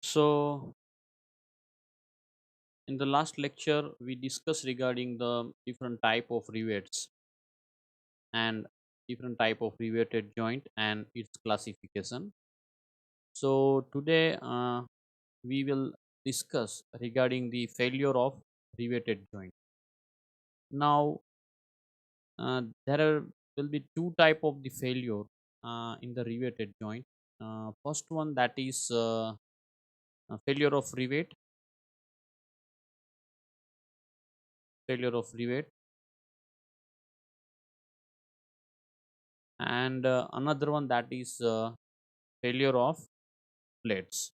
So, in the last lecture, we discussed regarding the different type of rivets and different type of riveted joint and its classification. So, today we will discuss regarding the failure of riveted joint. Now, there will be two type of the failure in the riveted joint. First one, that is failure of rivet, and another one, that is failure of plates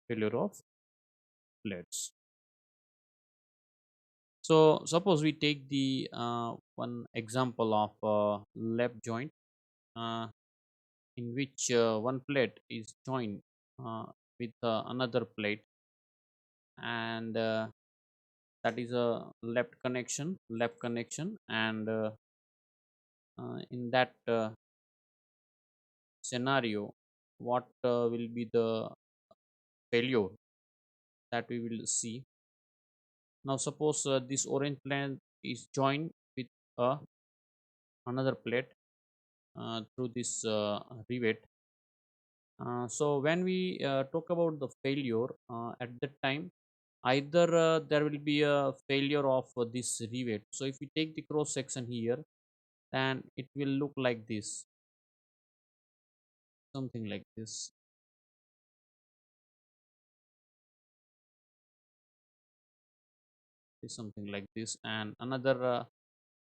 failure of plates. So suppose we take the one example of lap joint, uh, in which one plate is joined uh, with another plate, and that is a lap connection, and in that scenario, what will be the failure that we will see. Now suppose this orange plate is joined with another plate through this rivet. So when we talk about the failure, at that time, either there will be a failure of this rivet. So if we take the cross section here, then it will look like this, something like something like this, and another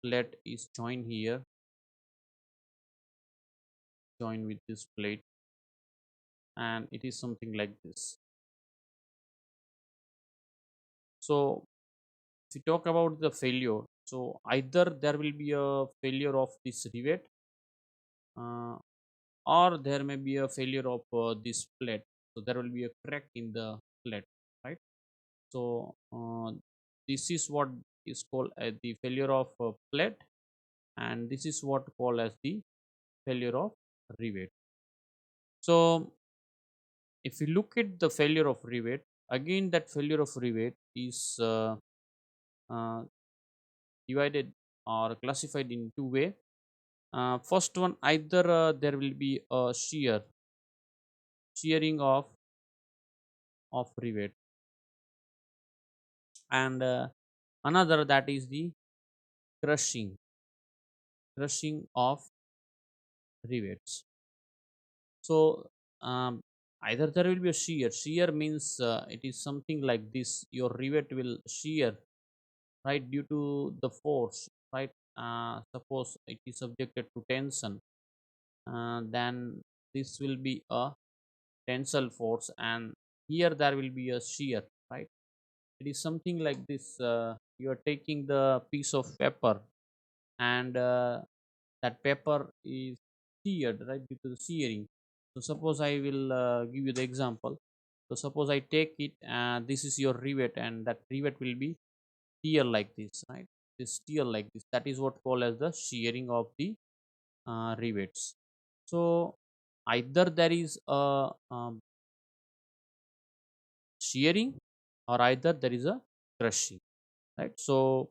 plate is joined here, joined with this plate, and it is something like this. So if we talk about the failure, so either there will be a failure of this rivet, uh, or there may be a failure of this plate. So there will be a crack in the plate, right? So this is what is called as the failure of plate, and this is what called as the failure of rivet. So if you look at the failure of rivet, again that failure of rivet is uh, divided or classified in two way. First one, either there will be a shearing of rivet, and another, that is the crushing of rivets. So either there will be a shear means it is something like this, your rivet will shear, right, due to the force, right. Suppose it is subjected to tension, then this will be a tensile force, and here there will be a shear, right. It is something like this. You are taking the piece of paper, and that paper is sheared, right, due to the shearing. So suppose I will give you the example. So suppose I take it, this is your rivet, and that rivet will be tear like this, right. This tear like this, that is what called as the shearing of the rivets. So either there is a shearing, or either there is a crushing, right. So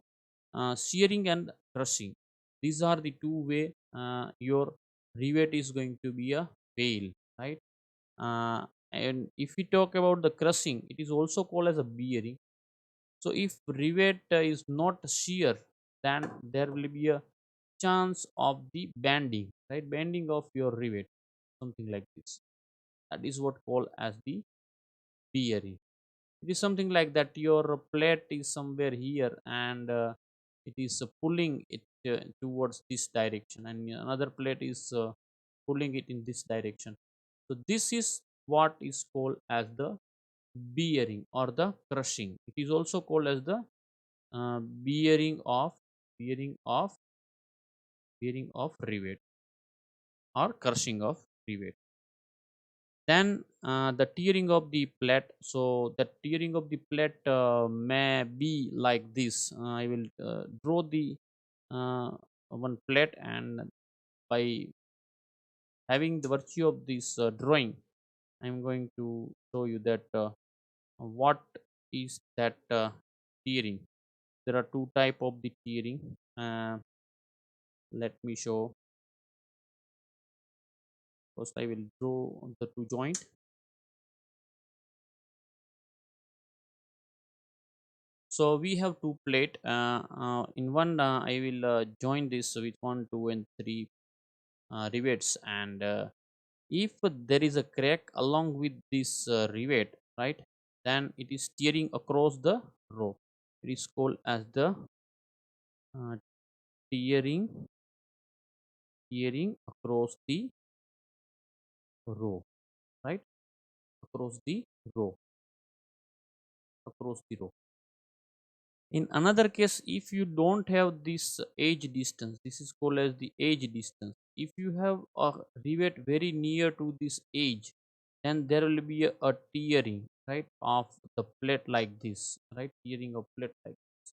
shearing and crushing, these are the two way your rivet is going to be a fail, right. And if we talk about the crushing, it is also called as a bearing. So if rivet is not shear, then there will be a chance of the bending, right, bending of your rivet, something like this. That is what called as the bearing. It is something like that your plate is somewhere here, and it is pulling it towards this direction, and another plate is pulling it in this direction. So this is what is called as the bearing or the crushing. It is also called as the uh, bearing of bearing of bearing of rivet, or crushing of rivet. Then the tearing of the plate. So the tearing of the plate may be like this. I will draw the uh, one plate, and by having the virtue of this drawing, I'm going to show you that what is that tearing. There are two type of the tearing. Let me show. First I will draw the two joint. So we have two plate. In one I will join this with 1 2 and 3 rivets, and if there is a crack along with this rivet, right, then it is tearing across the row. It is called as the uh, tearing tearing across the row, right, across the row, across the row. In another case, if you don't have this edge distance, this is called as the edge distance. If you have a rivet very near to this edge, then there will be a tearing, right, of the plate like this, right, tearing of plate like this.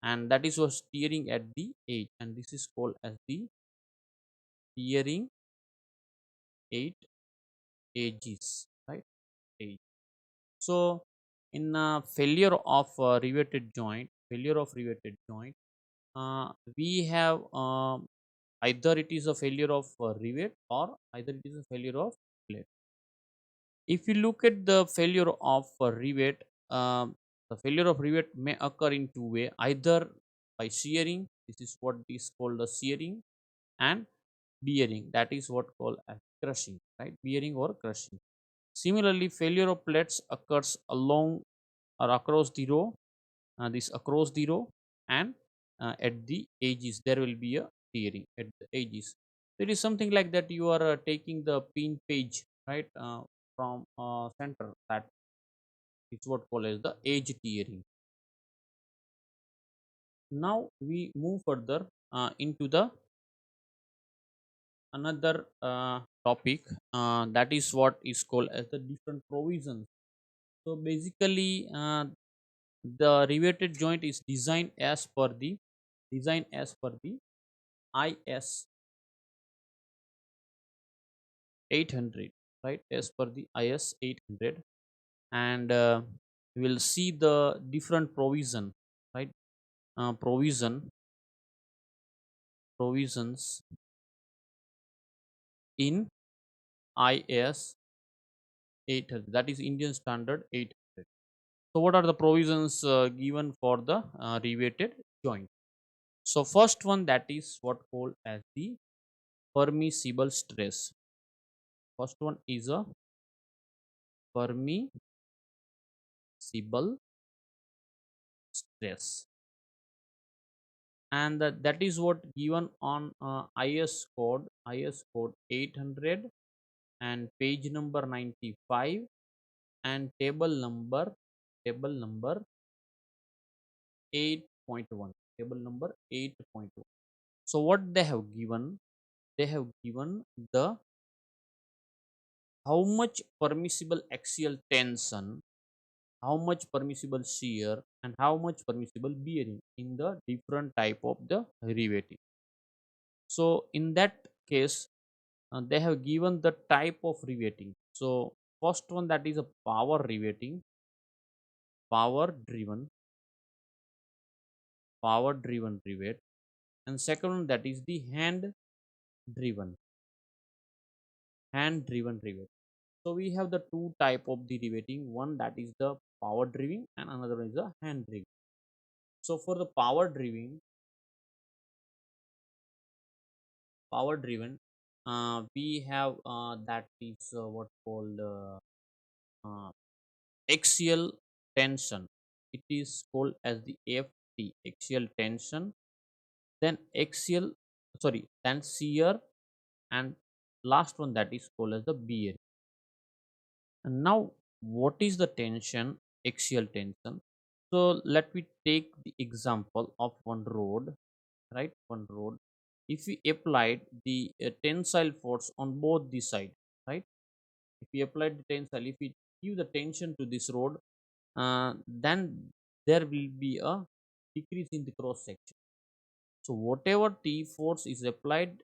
And that is was tearing at the edge, and this is called as the tearing at edges, right, edge. So in failure of failure of riveted joint, we have either it is a failure of rivet, or either it is a failure of plate. If you look at the failure of rivet, the failure of rivet may occur in two way: either by shearing, this is what is called the shearing, and bearing, that is what called as crushing, right, bearing or crushing. Similarly, failure of plates occurs along or across the row, this across the row, and at the edges there will be a tearing at the edges. It is something like that you are taking the pin page, right, from center, that is what called as the edge tearing. Now we move further into the another topic, that is what is called as the different provisions. So basically, the riveted joint is designed as per the IS 800, right, as per the IS 800. And we will see the different provision, right, provisions in IS 800, that is Indian Standard 800. So what are the provisions given for the riveted joint? So first one, that is what called as the permissible stress. First one is a permissible stress, and that is what given on IS code 800, and page number 95, and table number 8.1, table number 8.1. So what they have given the how much permissible axial tension, how much permissible shear, and how much permissible bearing in the different type of the riveting. So in that case, they have given the type of riveting. So first one, that is a power riveting, power driven rivet. And second one, that is the driven hand driven rivet. So we have the two type of the riveting, one that is the power driven, and another one is the hand driven. So for the power driven, we have that is what called uh, axial tension. It is called as the ft, axial tension, then axial, sorry, then shear, and last one, that is called as the bearing. And now, what is the tension? Axial tension. So let me take the example of one road, right? One road. If we applied the tensile force on both the side, right? If we applied the tensile, if we give the tension to this road, then there will be a decrease in the cross section. So whatever T force is applied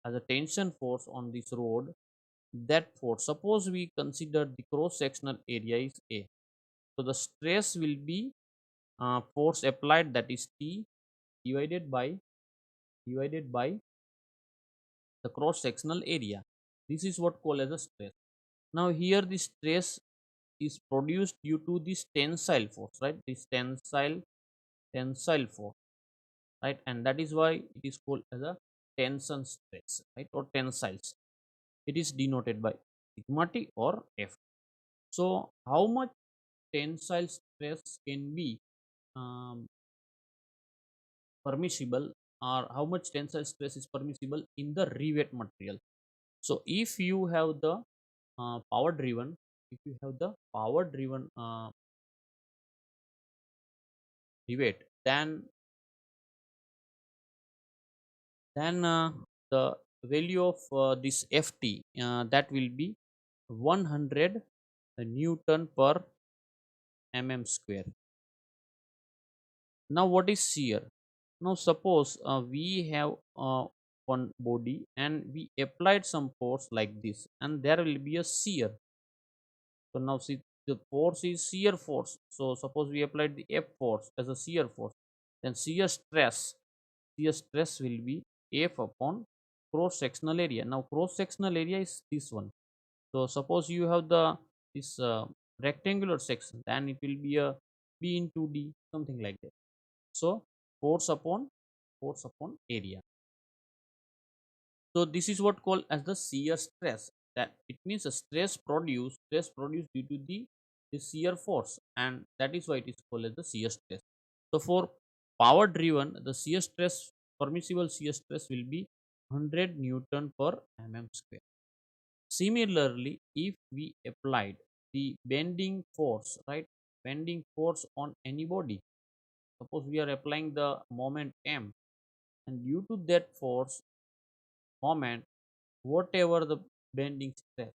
as a tension force on this road. That force, suppose we consider the cross sectional area is A, so the stress will be force applied, that is T divided by the cross sectional area. This is what called as a stress. Now here the stress is produced due to this tensile force, right? This tensile force, right? And that is why it is called as a tension stress, right? Or tensile stress. It is denoted by sigma T or F. So how much tensile stress can be um, permissible, or how much tensile stress is permissible in the rivet material? So if you have the power driven, if you have the power driven rivet, then the value of this ft, that will be 100 newton per mm square. Now what is shear? Now suppose we have one body and we applied some force like this, and there will be a shear. So now see, the force is shear force. So suppose we applied the F force as a shear force, then shear stress will be F upon cross sectional area. Now cross sectional area is this one. So suppose you have the this rectangular section, then it will be a B into D, something like that. So force upon area. So this is what called as the shear stress. That it means a stress produced due to the shear force, and that is why it is called as the shear stress. So for power driven, the shear stress, permissible shear stress will be 100 Newton per mm square. Similarly, if we applied the bending force, right, bending force on any body, suppose we are applying the moment M, and due to that force moment, whatever the bending stress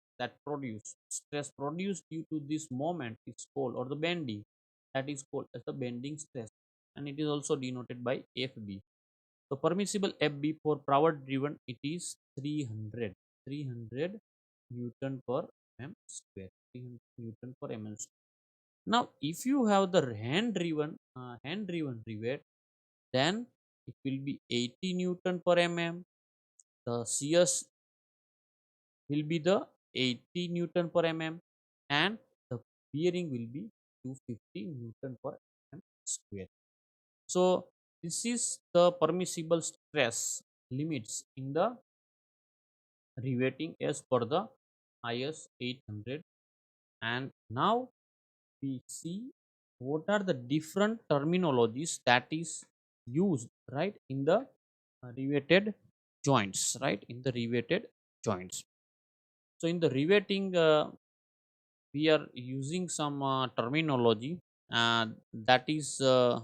produced due to this moment is called, or the bending, that is called as the bending stress, and it is also denoted by fb. So permissible fb for power driven, it is 300 newton per mm square, 300 newton per mm square. Now if you have the hand driven rivet, then it will be 80 newton per mm. The shear will be the 80 Newton per mm, and the bearing will be 250 Newton per mm square. So this is the permissible stress limits in the riveting as per the IS 800. And now we see what are the different terminologies that is used, right, in the riveted joints, right, in the riveted joints. So in the riveting, we are using some terminology, uh, that is uh,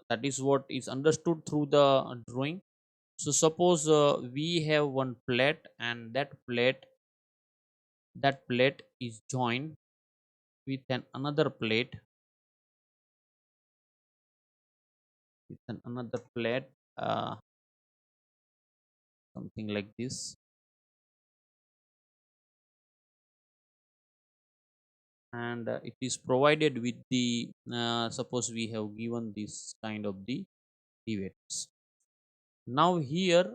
that is what is understood through the drawing. So suppose we have one plate, and that plate is joined with another plate, another plate, uh, something like this, and it is provided with the suppose we have given this kind of the rivets. Now here,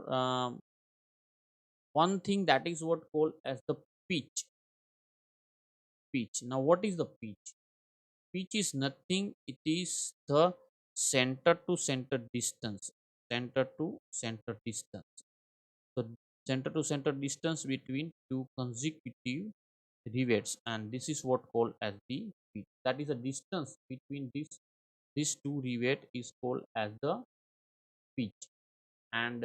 one thing that is what called as the pitch. Now what is the pitch? Pitch is nothing, it is the center to center distance, center to center distance. So center to center distance between two consecutive rivets, and this is what called as the pitch. That is the distance between these two rivet is called as the pitch. And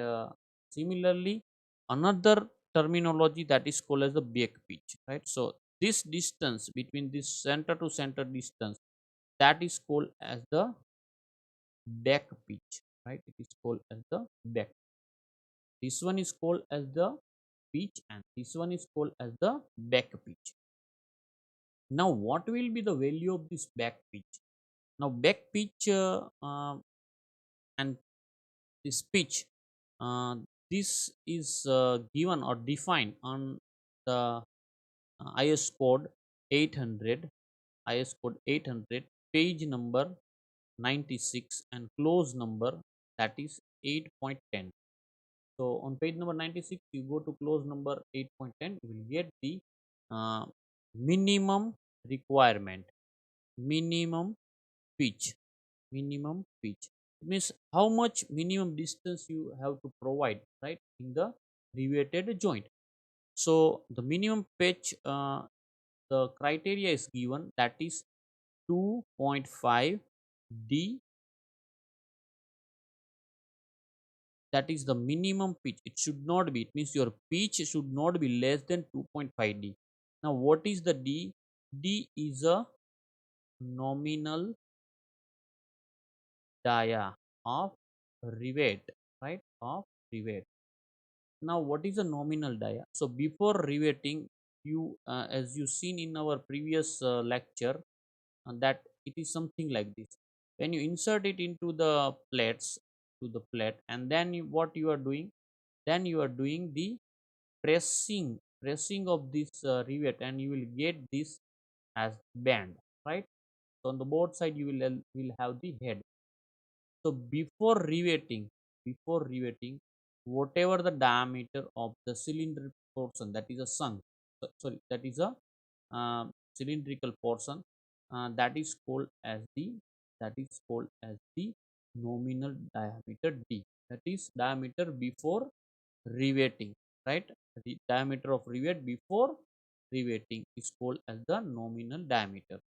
similarly, another terminology that is called as the back pitch, right? So this distance between this center to center distance, that is called as the back pitch, right? It is called as the back. This one is called as the pitch, and this one is called as the back pitch. Now what will be the value of this back pitch? Now back pitch and this pitch, uh, this is given or defined on the IS code 800, IS code 800, page number 96 and clause number, that is 8.10. So on page number 96, you go to clause number 8.10, you will get the uh, minimum requirement, minimum pitch, minimum pitch. It means how much minimum distance you have to provide, right, in the riveted joint. So the minimum pitch, the criteria is given, that is 2.5 d, that is the minimum pitch. It should not be, it means your pitch should not be less than 2.5 d. Now what is the d? D is a nominal dia of rivet, right, of rivet. Now what is a nominal dia? So before riveting, you as you seen in our previous lecture, that it is something like this. When you insert it into the plates, to the plate, and then what you are doing, then you are doing the pressing of this rivet, and you will get this as band, right? So on the both side you will have the head. So before riveting, whatever the diameter of the cylinder portion, that is a sunk, sorry, that is a cylindrical portion, that is called as the, that is called as the nominal diameter d. That is diameter before riveting, right? The diameter of rivet before riveting is called as the nominal diameter.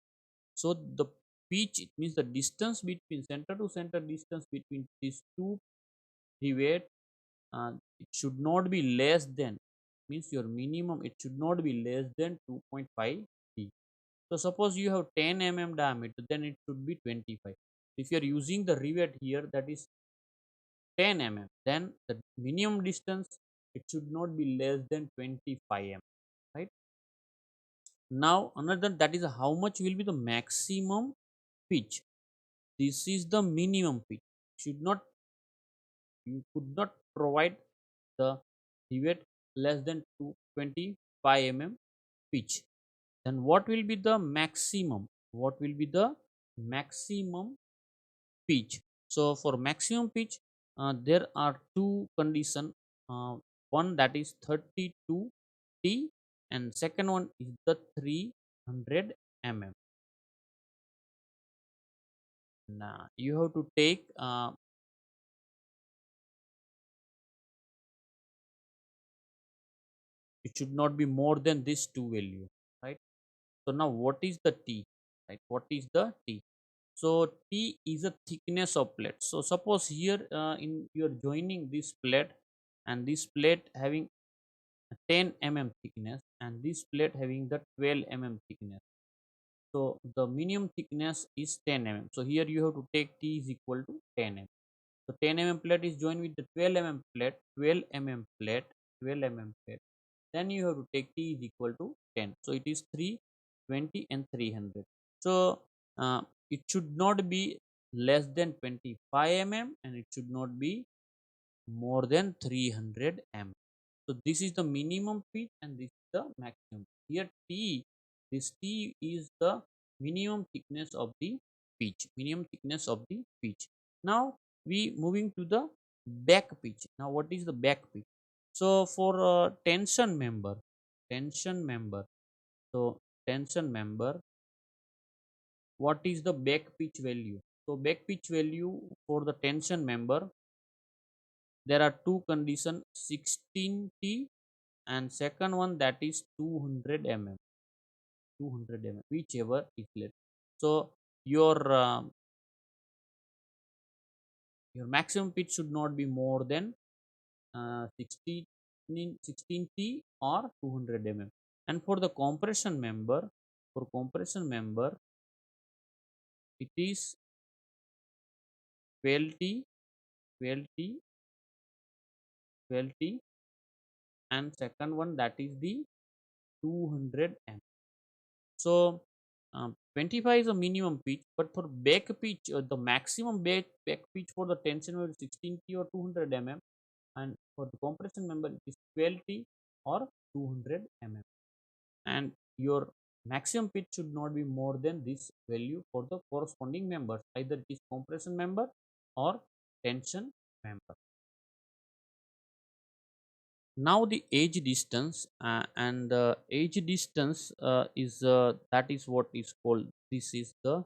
So the pitch, it means the distance between center to center distance between these two rivet, it should not be less than, means your minimum, it should not be less than 2.5 d. So suppose you have 10 diameter, then it should be 25. If you are using the rivet here, that is 10 then the minimum distance, it should not be less than 25 right? Now another, that is how much will be the maximum pitch. This is the minimum pitch. Should not, you could not provide the rivet less than 225 pitch. Then what will be the maximum? What will be the maximum pitch? So for maximum pitch, there are two conditions. One, that is 32 t, and second one is the 300 mm. Now you have to take it should not be more than this two value, right? So now what is the t, right? What is the t? So t is a thickness of plate. So suppose here in you're joining this plate, and this plate having 10 thickness, and this plate having the 12 thickness. So the minimum thickness is 10 So here you have to take t is equal to 10 So 10 plate is joined with the 12 plate, 12 plate, 12 plate. Then you have to take t is equal to 10. So it is 320 and 300. So it should not be less than 25 and it should not be more than 300 So this is the minimum pitch and this is the maximum. Here t, this t is the minimum thickness of the pitch, minimum thickness of the pitch. Now we moving to the back pitch. Now what is the back pitch? So for tension member, tension member. So tension member, what is the back pitch value? So back pitch value for the tension member, there are two conditions, 16t, and second one, that is 200 200 whichever is less. So your maximum pitch should not be more than 16t or 200 and for the compression member, it is 12t, 12t, 12t, and second one, that is the 200 So 25 is a minimum pitch, but for back pitch, the maximum back pitch for the tension wave is 16t or 200 and for the compression member it is 12T or 200 mm, and your maximum pitch should not be more than this value for the corresponding members, either it is compression member or tension member. Now the edge distance, and the edge distance is that is what is called, this is the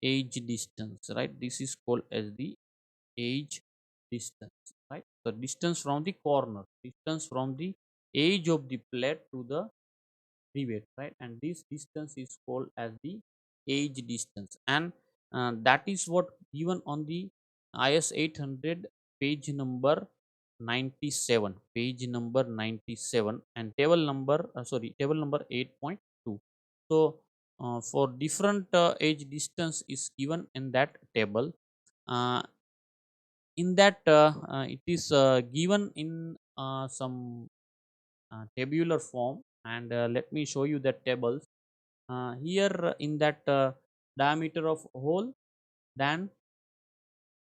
edge distance, right? This is called as the edge distance, right? The distance from the corner, distance from the edge of the plate to the rivet, right? And this distance is called as the edge distance, and that is what given on the is 800 page number 97, page number 97, and table number table number 8.2. So for different edge distance is given in that table. uh, in that it is given in some tabular form, and let me show you that tables here in that diameter of hole, then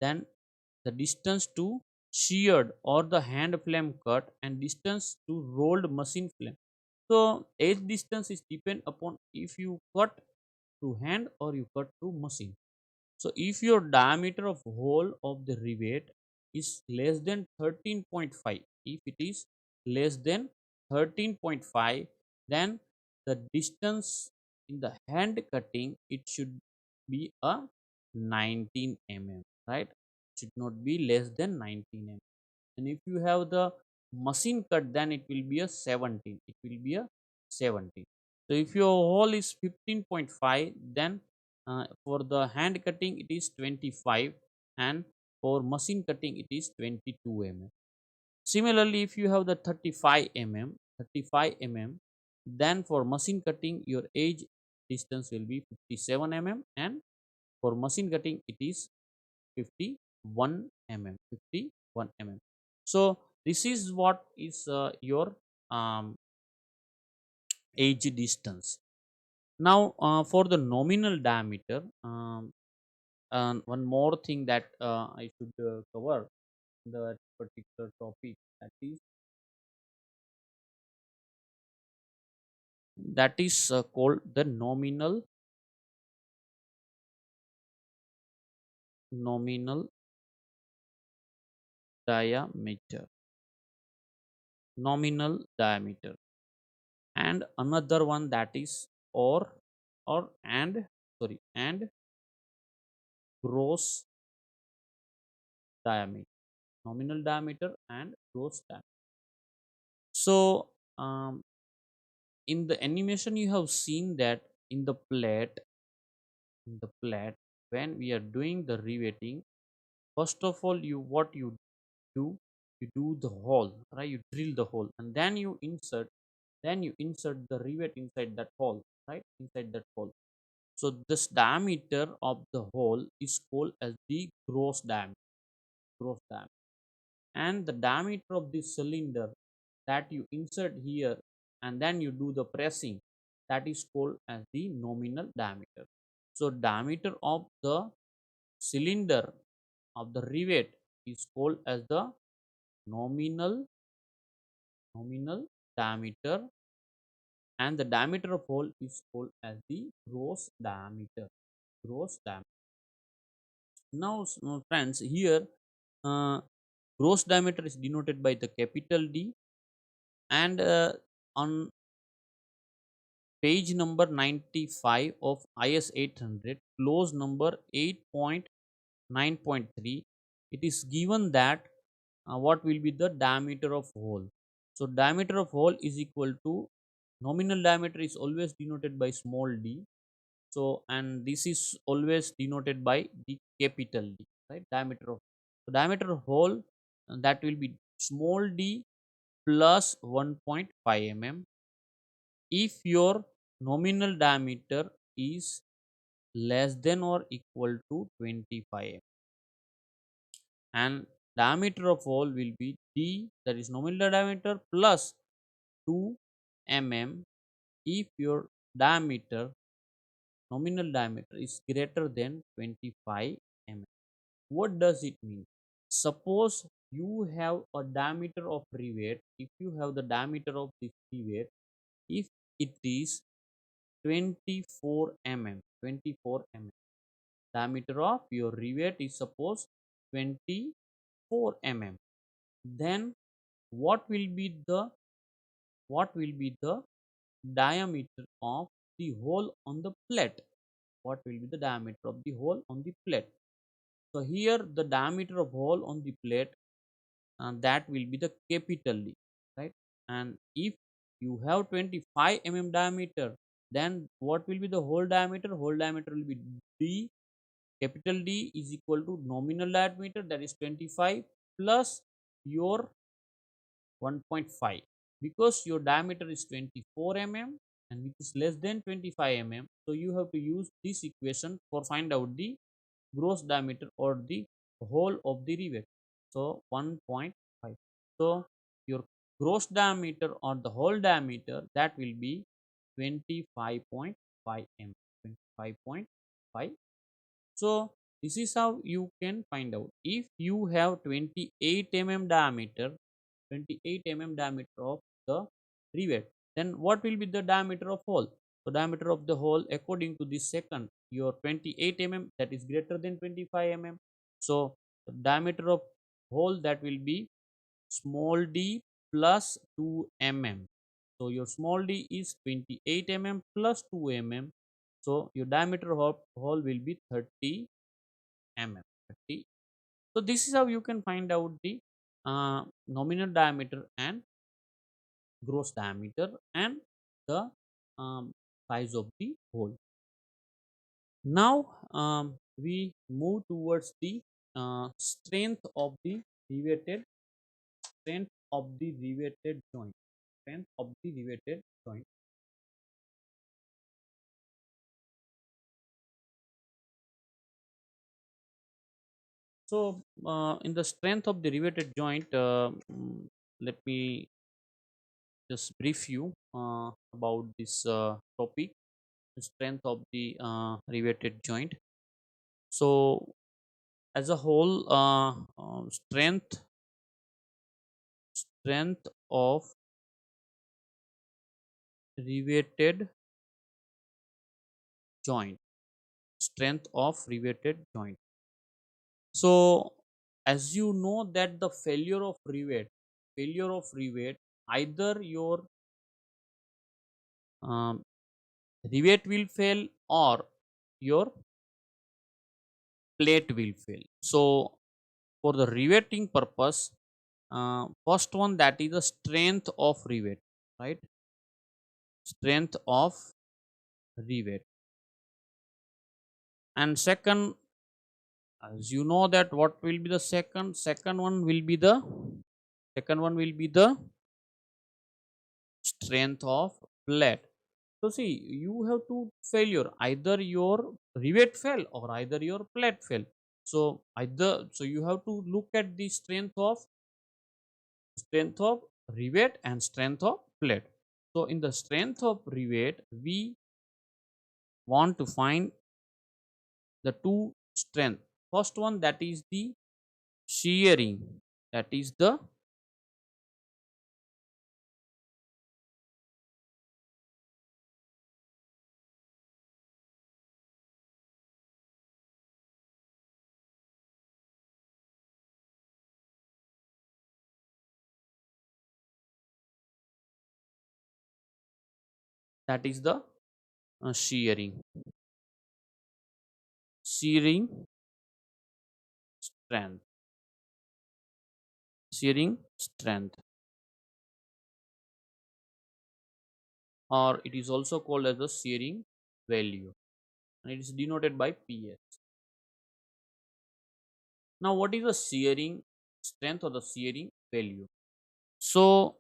the distance to sheared or the hand flame cut, and distance to rolled machine flame. So edge distance is depend upon if you cut to hand or you cut to machine. So if your diameter of hole of the rivet is less than 13.5, if it is less than 13.5, then the distance in the hand cutting it should be a 19 mm, right? It should not be less than 19 mm. And if you have the machine cut, then it will be a 17, it will be a 17. So if your hole is 15.5, then for the hand cutting it is 25, and for machine cutting it is 22 mm. Similarly, if you have the 35 mm, then for machine cutting your edge distance will be 57 mm, and for machine cutting it is 51 mm, 51 mm. So this is what is your um, edge distance. Now for the nominal diameter, one more thing that I should cover in the particular topic, that is called the nominal diameter, nominal diameter, and another one that is or and sorry and gross diameter, nominal diameter and gross diameter. So in the animation you have seen that in the plate, when we are doing the riveting, first of all you what do you do the hole, right? You drill the hole and then you insert the rivet inside that hole, right? Inside that hole. So this diameter of the hole is called as the gross diameter, and the diameter of the cylinder that you insert here and then you do the pressing, that is called as the nominal diameter. So diameter of the cylinder of the rivet is called as the nominal diameter, and the diameter of hole is called as the gross diameter. Now friends, here uh, gross diameter is denoted by the capital D, and on page number 95 of is 800 clause number 8.9.3, it is given that what will be the diameter of hole. So diameter of hole is equal to, nominal diameter is always denoted by small d, so and this is always denoted by the capital D, right? Diameter of, so diameter of hole, that will be small d plus 1.5 mm if your nominal diameter is less than or equal to 25 mm, and diameter of hole will be d, that is nominal diameter plus 2 mm if your diameter, nominal diameter is greater than 25 mm. What does it mean? Suppose you have a diameter of rivet, if you have the diameter of this rivet, if it is 24 mm, 24 mm, diameter of your rivet is suppose 24 mm, then what will be the what will be the diameter of the hole on the plate? What will be the diameter of the hole on the plate? So here the diameter of hole on the plate, that will be the capital D, right? And if you have 25 mm diameter, then what will be the hole diameter? Hole diameter will be D. Capital D is equal to nominal diameter, that is 25, plus your 1.5, because your diameter is 24 mm and which is less than 25 mm. So you have to use this equation for find out the gross diameter or the whole of the rivet. So 1.5. So your gross diameter or the whole diameter, that will be 25.5 mm. 25.5. So this is how you can find out. If you have 28 mm diameter, 28 mm diameter of the rivet, then what will be the diameter of hole? So diameter of the hole according to this second, your 28 mm, that is greater than 25 mm. So the diameter of hole, that will be small d plus 2 mm. So your small d is 28 mm plus 2 mm. So your diameter of hole will be 30 mm. 30. So this is how you can find out the nominal diameter and gross diameter and the size of the hole. Now we move towards the strength of the riveted strength of the riveted joint. Strength of the riveted joint. So in the strength of the riveted joint, let me just brief you about this topic, the strength of the riveted joint. So as a whole, strength of riveted joint, strength of riveted joint. So as you know that the failure of rivet, either your um, rivet will fail or your plate will fail. So for the riveting purpose, first one, that is the strength of rivet, right? Strength of rivet. And second, as you know that what will be the second one will be the strength of plate. So see, you have to failure, either your rivet fell or either your plate fell. So either, so you have to look at the strength of rivet and strength of plate. So in the strength of rivet, we want to find the two strength. First one, that is the shearing, that is the shearing. Shearing strength. Shearing strength, or it is also called as the shearing value, and it is denoted by PS. Now what is the shearing strength or the shearing value? So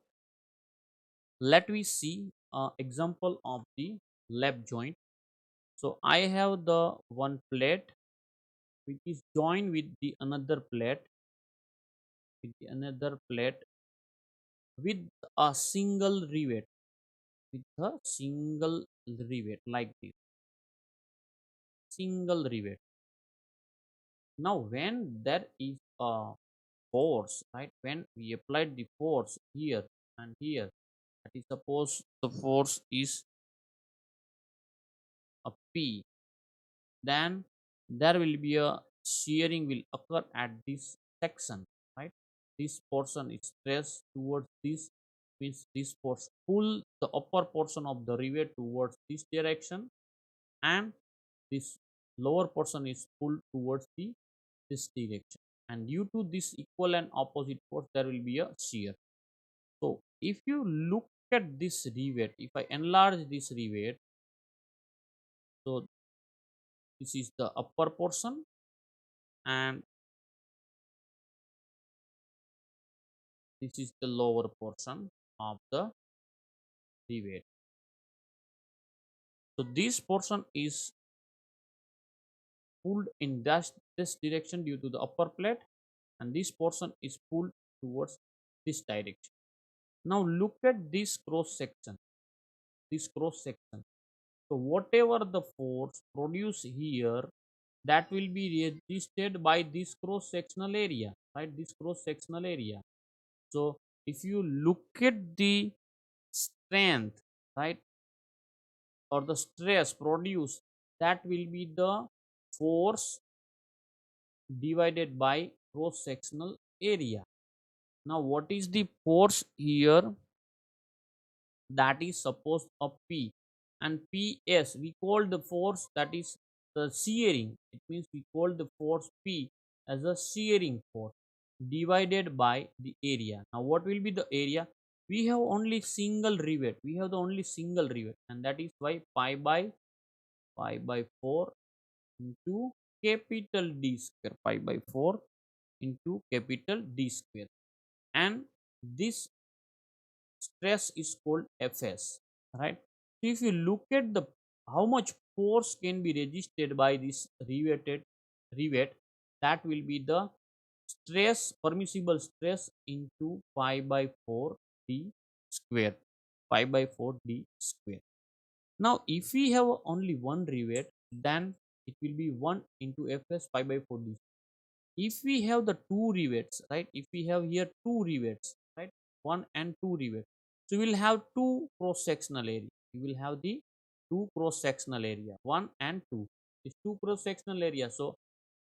let we see example of the lap joint. So I have the one plate which is joined with the another plate, with a single rivet, with a single rivet, like this, single rivet. Now when there is a force, right? When we applied the force here and here, that is suppose the force is a P, then there will be a shearing will occur at this section, right? This portion is stressed towards this, means this force pull the upper portion of the rivet towards this direction, and this lower portion is pulled towards the this direction, and due to this equal and opposite force there will be a shear. So if you look at this rivet, if I enlarge this rivet, so this is the upper portion and this is the lower portion of the rivet. So this portion is pulled in this direction due to the upper plate, and this portion is pulled towards this direction. Now look at this cross section, this cross section. So whatever the force produced here, that will be resisted by this cross sectional area, right? This cross sectional area. So if you look at the strength, right, or the stress produced, that will be the force divided by cross sectional area. Now what is the force here? That is supposed of P, and PS we call the force, that is the shearing. It means we call the force P as a shearing force divided by the area. Now what will be the area? We have only single rivet, we have the only single rivet, and that is why pi by 4 into capital D square, pi by 4 into capital D square, and this stress is called Fs, right? So if you look at the how much force can be resisted by this rivet, that will be the stress, permissible stress into pi by 4 d square, pi by 4 d square. Now if we have only one rivet, then it will be 1 into Fs pi by 4 d. If we have the two rivets, right, if we have here two rivets, right, one and two rivets, so we will have two cross sectional area, we will have the two cross sectional area, one and two, is two cross sectional area. So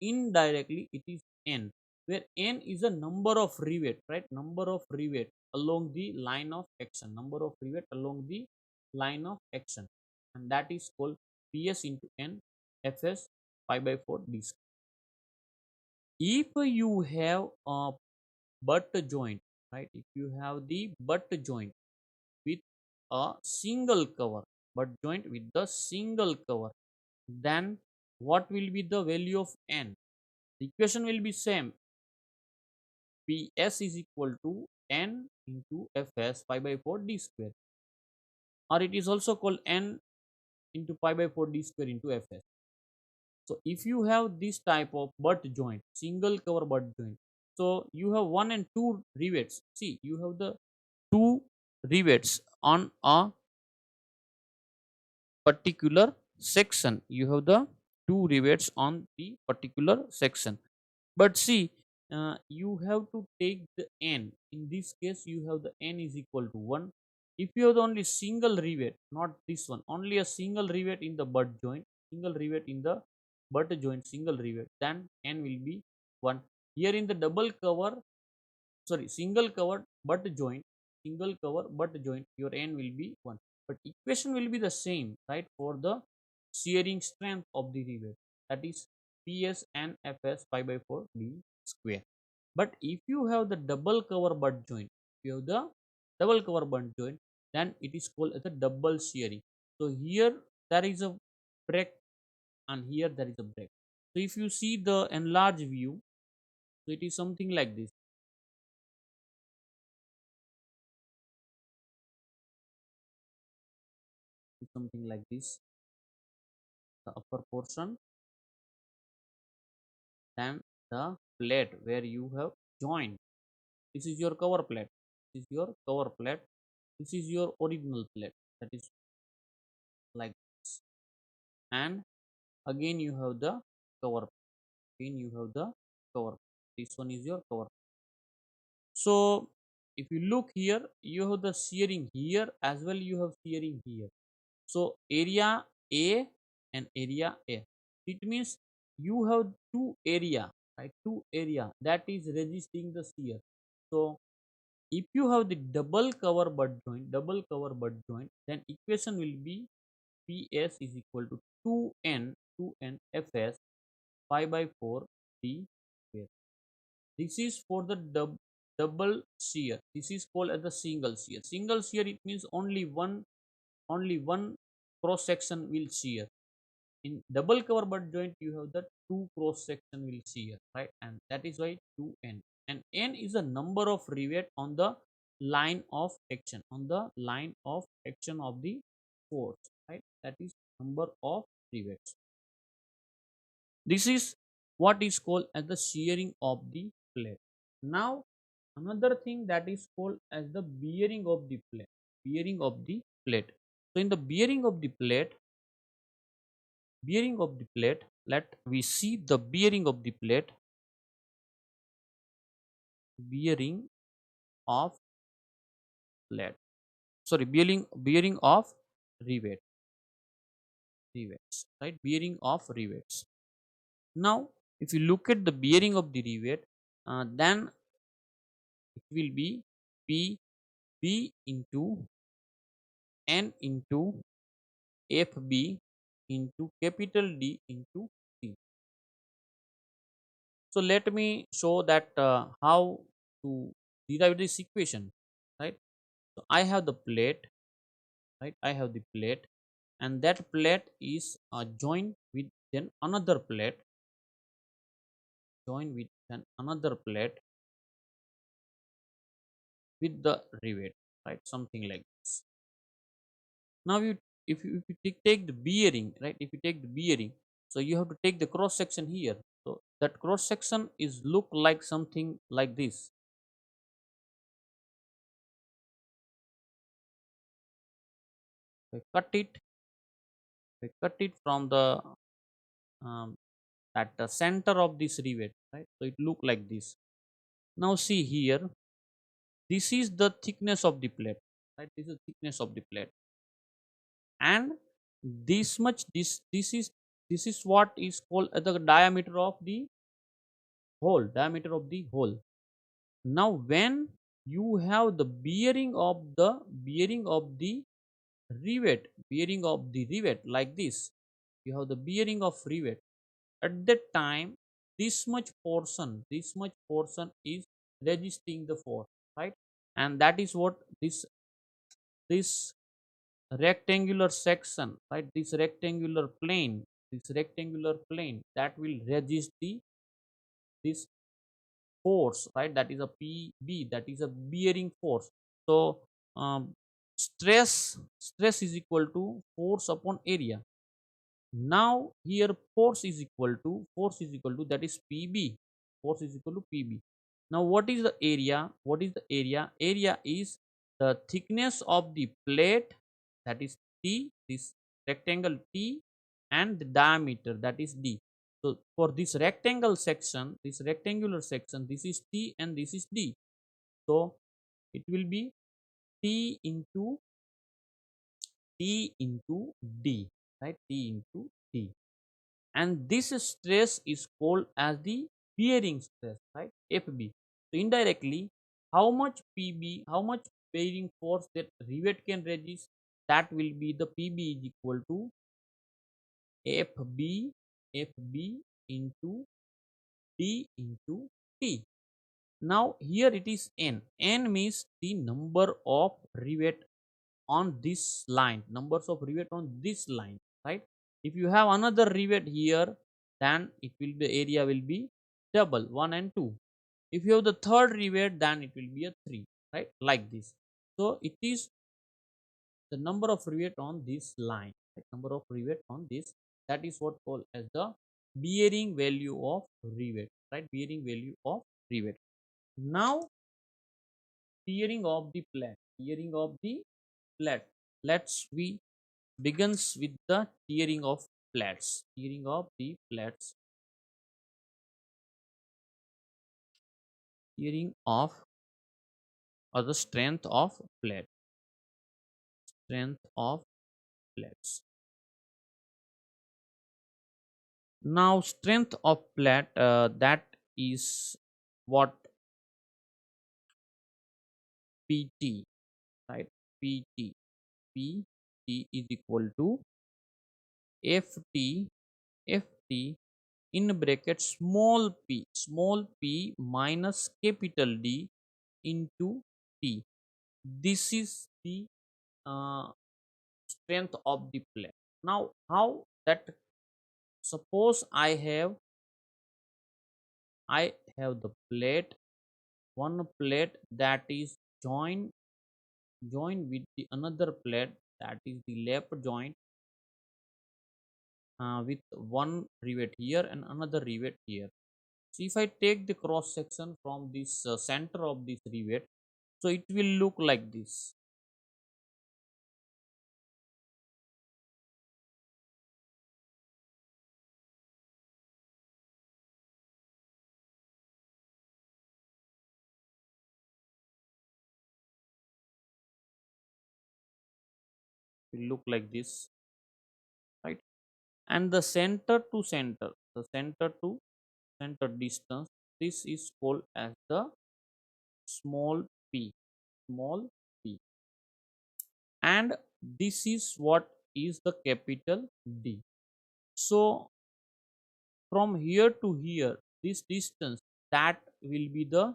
indirectly it is n, where n is a number of rivet, right, number of rivet along the line of action, number of rivet along the line of action, and that is called ps into n fs pi by 4 d. If you have a butt joint, right, if you have the butt joint with a single cover, butt joint with the single cover, then what will be the value of n? The equation will be same, ps is equal to n into fs pi by 4 d square, or it is also called n into pi by 4 d square into fs. So if you have this type of butt joint, single cover butt joint, so you have one and two rivets. See, you have the two rivets on a particular section. You have the two rivets on the particular section. But see, you have to take the n. In this case, you have the n is equal to 1. If you have the only single rivet, not this one, only a single rivet in the butt joint, single rivet in the butt joint, single rivet, then n will be 1. Here in the double cover, sorry, single covered butt joint, single cover butt joint, your n will be 1. But equation will be the same, right, for the shearing strength of the rivet, that is ps and fs pi by 4 d square. But if you have the double cover butt joint, if you have the double cover butt joint, then it is called as a double shearing. So here there is a break, and here there is a break. So if you see the enlarged view, so it is something like this. Something like this, the upper portion, then the plate where you have joined. This is your cover plate. This is your cover plate. This is your original plate. That is like this. And again you have the cover. Again you have the cover. This one is your cover. So if you look here, you have the shearing here as well, you have shearing here. So area A and area A, it means you have two area, right? Two area that is resisting the shear. So if you have the double cover butt joint, then equation will be PS is equal to 2n Fs pi by 4 d square. This is for the double shear. This is called as the single shear. Single shear, it means only one cross section will shear. In double cover butt joint, you have the two cross section will shear, right? And that is why 2n. And n is the number of rivet on the line of action, of the force, right? That is number of rivets. This is what is called as the shearing of the plate. Now, another thing that is called as the bearing of the plate. Bearing of the plate. So, in the bearing of the plate, let we see the bearing of the plate. Bearing of plate. Sorry, bearing of rivet. Rivets, right? Bearing of rivets. Now, if you look at the bearing of the rivet, then it will be P B into N into FB into capital D into T. So let me show that how to derive this equation, right? So I have the plate, right? I have the plate, and that plate is joined with then another plate, joined with then another plate with the rivet, right? Something like this. Now you, if you take the bearing, right? If you take the bearing, so you have to take the cross section here. So that cross section is look like something like this. We cut it from the um, at the center of this rivet, right? So it look like this. Now see here, this is the thickness of the plate, right? This is the thickness of the plate, and this much, this is what is called the diameter of the hole. Now when you have the bearing of the rivet like this, you have the bearing of rivet. At that time, this much portion is resisting the force, right? And that is what this rectangular section, right? This rectangular plane that will resist the this force, right? That is a PB, that is a bearing force. So um, stress is equal to force upon area. Now here force is equal to that is PB. Force is equal to PB. Now what is the area? Area is the thickness of the plate, that is T, this rectangle T, and the diameter, that is D. So for this rectangular section, this is T and this is D. So it will be T into D, right? T into D. And this stress is called as the bearing stress, right? FB. So indirectly, how much bearing force that rivet can resist, that will be the PB is equal to FB into D into T. Now here it is N. N means the number of rivet on this line, numbers of rivet on this line, right? If you have another rivet here, then it will the area will be double 1 and 2. If you have the third rivet, then it will be a 3, right? Like this. So it is the number of rivet on this line, right? Number of rivet on this, that is what called as the bearing value of rivet, right? Bearing value of rivet. Now tearing of the plate. Let's we begins with the tearing of plates. Tearing of the plates. Tearing of or the strength of plate. Strength of plates. Now strength of plate, that is what PT, right? PT. PT is equal to FT, FT in bracket small p minus capital D into T. This is the uh, strength of the plate. Now, how that, suppose I have the plate, one plate that is joined with the another plate, that is the lap joint, with one rivet here and another rivet here. So if I take the cross section from this center of this rivet, so it will look like this. It will look like this, right? And the center to center distance, this is called as the small p, small p, and this is what is the capital D. So from here to here, this distance, that will be the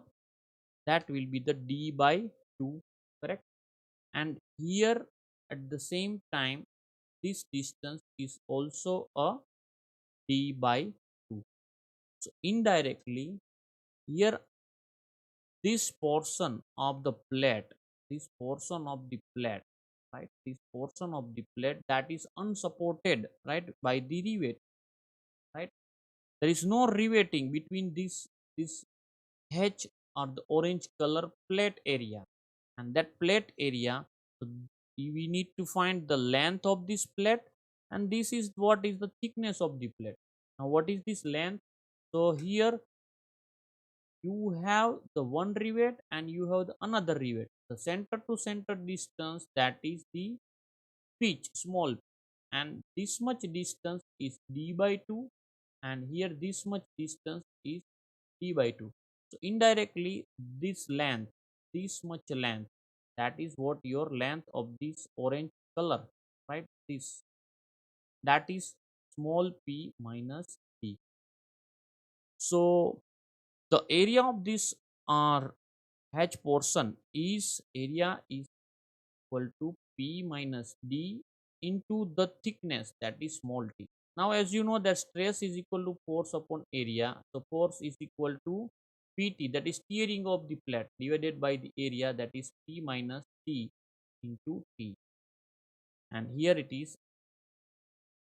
D by 2, correct? And here at the same time, this distance is also a D by 2. So indirectly, here this portion of the plate, this portion of the plate, right? This portion of the plate that is unsupported, right, by the rivet, right? There is no riveting between this H or the orange color plate area, and that plate area, so we need to find the length of this plate, and this is what is the thickness of the plate. Now what is this length? So here you have the one rivet and you have the another rivet. The center to center distance, that is the pitch, small, and this much distance is D by 2, and here this much distance is D by 2. So indirectly this length, this much length, that is what your length of this orange color, right? This, that is small p minus D. So the area of this H portion is area is equal to P minus D into the thickness, that is small t. Now as you know that stress is equal to force upon area. So force is equal to PT, that is tearing of the plate, divided by the area, that is P minus D into T. And here it is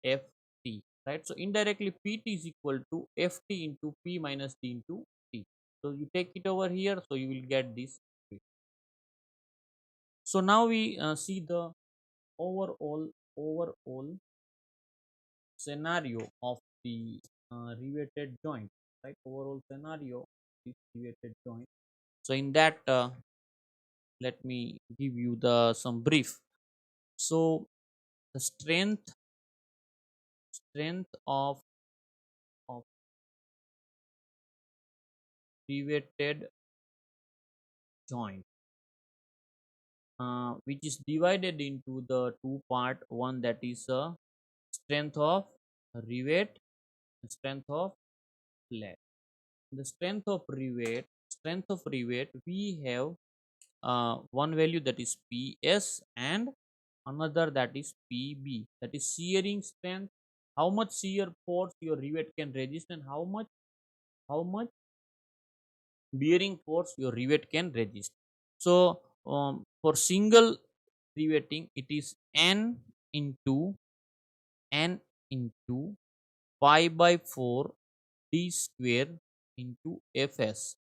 FT, right? So indirectly PT is equal to FT into P minus D into T. So you take it over here, so you will get this. So now we see the overall scenario of the riveted joint, right? Overall scenario of this riveted joint. So in that, let me give you the some brief. So the strength of riveted joint, which is divided into the two part. One, that is strength of rivet and strength of plate. The strength of rivet, we have one value, that is PS, and another, that is PB, that is shearing strength, how much shear force your rivet can resist, and how much bearing force your rivet can resist. So for single riveting, it is into n into pi by 4 d square into fs.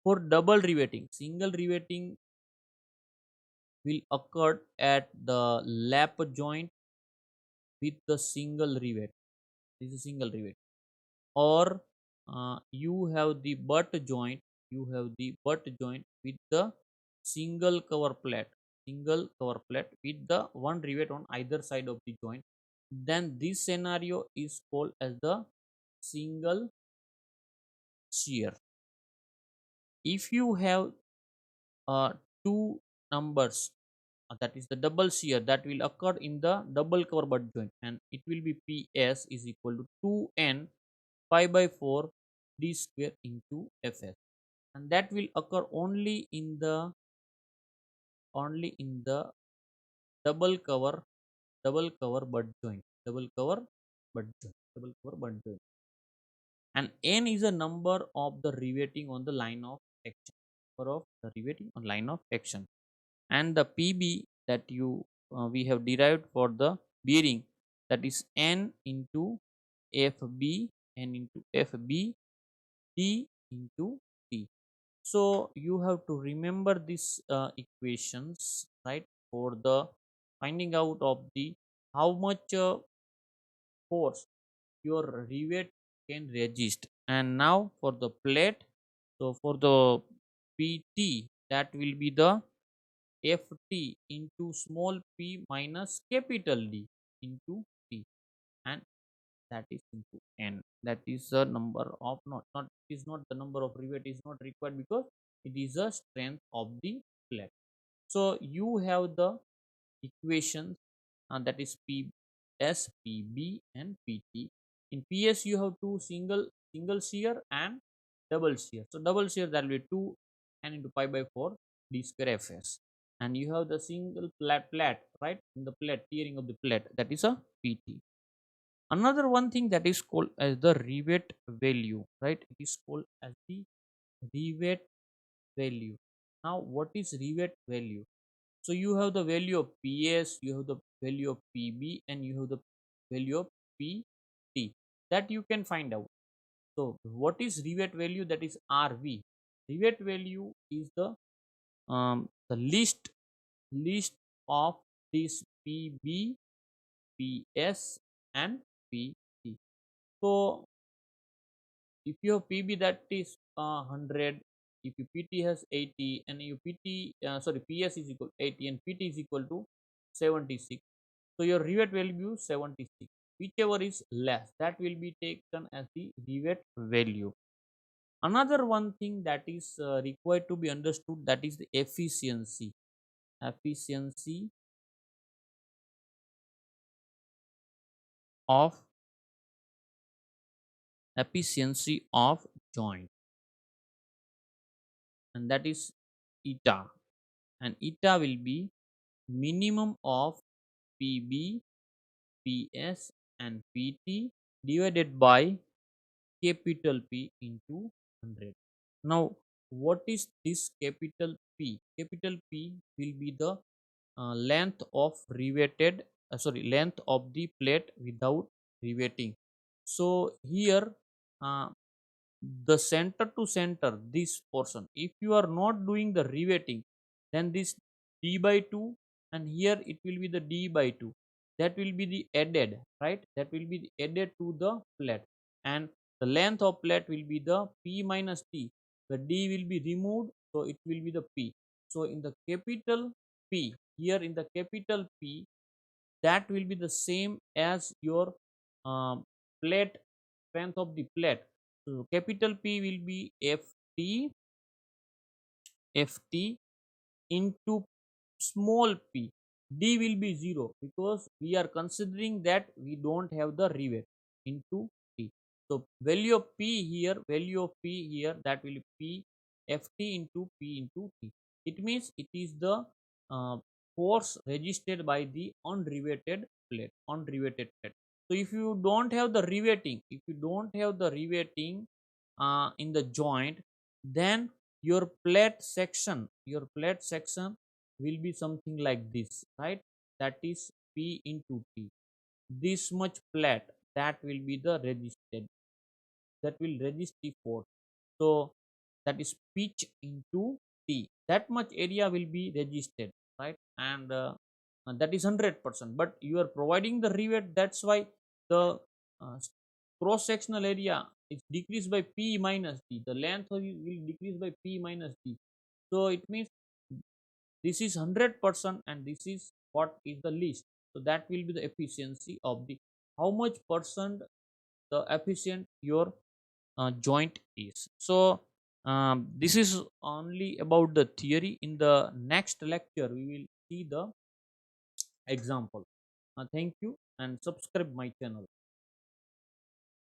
For double riveting, single riveting will occur at the lap joint with the single rivet. This is single rivet. Or you have the butt joint. You have the butt joint with the single cover plate, single cover plate with the one rivet on either side of the joint, then this scenario is called as the single shear. If you have two numbers, that is the double shear that will occur in the double cover butt joint, and it will be ps is equal to 2n pi by 4 d square into fs, and that will occur only in the double cover butt joint, double cover butt joint. And n is a number of the riveting on the line of action, number of the riveting on line of action. And the pb that you we have derived for the bearing, that is n into fb, n into fb, d into t. So you have to remember these equations, right, for the finding out of the how much force your rivet can resist. And now for the plate, so for the pt, that will be the ft into small p minus capital D into t, and that is into n. That is the number of, not is not the number of rivet is not required because it is a strength of the plate. So you have the equations, that is ps, pb, and pt. In ps you have two single shear and double shear. So double shear, that will be 2 n into pi by 4 d square fs, and you have the single plate, right, in the plate, tearing of the plate, that is a pt. Another one thing that is called as the rivet value, right, it is called as the rivet value. Now what is rivet value? So you have the value of ps, you have the value of pb, and you have the value of pt that you can find out. So what is rivet value? That is rv. Rivet value is the list of this pb, ps, and pt. So if you have pb, that is 100, if your pt has 80, and your ps is equal to 80 and pt is equal to 76, so your rivet value is 76. Whichever is less, that will be taken as the rivet value. Another one thing that is required to be understood, that is the efficiency of joint, and that is eta, and eta will be minimum of pb, ps, and pt divided by capital P into 100. Now what is this capital P? Capital P will be the length of the plate without riveting. So here, uh, the center to center, this portion, if you are not doing the riveting, then this d by 2, and here it will be the d by 2, that will be the added, right, that will be the added to the plate, and the length of plate will be the p minus t, the d will be removed, so it will be the p. So in the capital P, here in the capital P, that will be the same as your um, plate, strength of the plate. So capital P will be ft into small p. D will be 0 because we are considering that we don't have the rivet into t. So value of p here, that will be ft into p into t. It means it is the uh, force resisted by the unriveted plate. So if you don't have the riveting, in the joint, then your plate section will be something like this, right, that is p into t. This much plate, that will be the resisted, that will resist the force. So that is pitch into t, that much area will be resisted, right, and that is 100%, but you are providing the rivet, that's why the uh, cross sectional area is decreased by p minus t, the length will decrease by p minus t. So it means this is 100% and this is what is the least. So that will be the efficiency of the how much percent the efficient your joint is. So this is only about the theory. In the next lecture we will see the example. Thank you and subscribe my channel.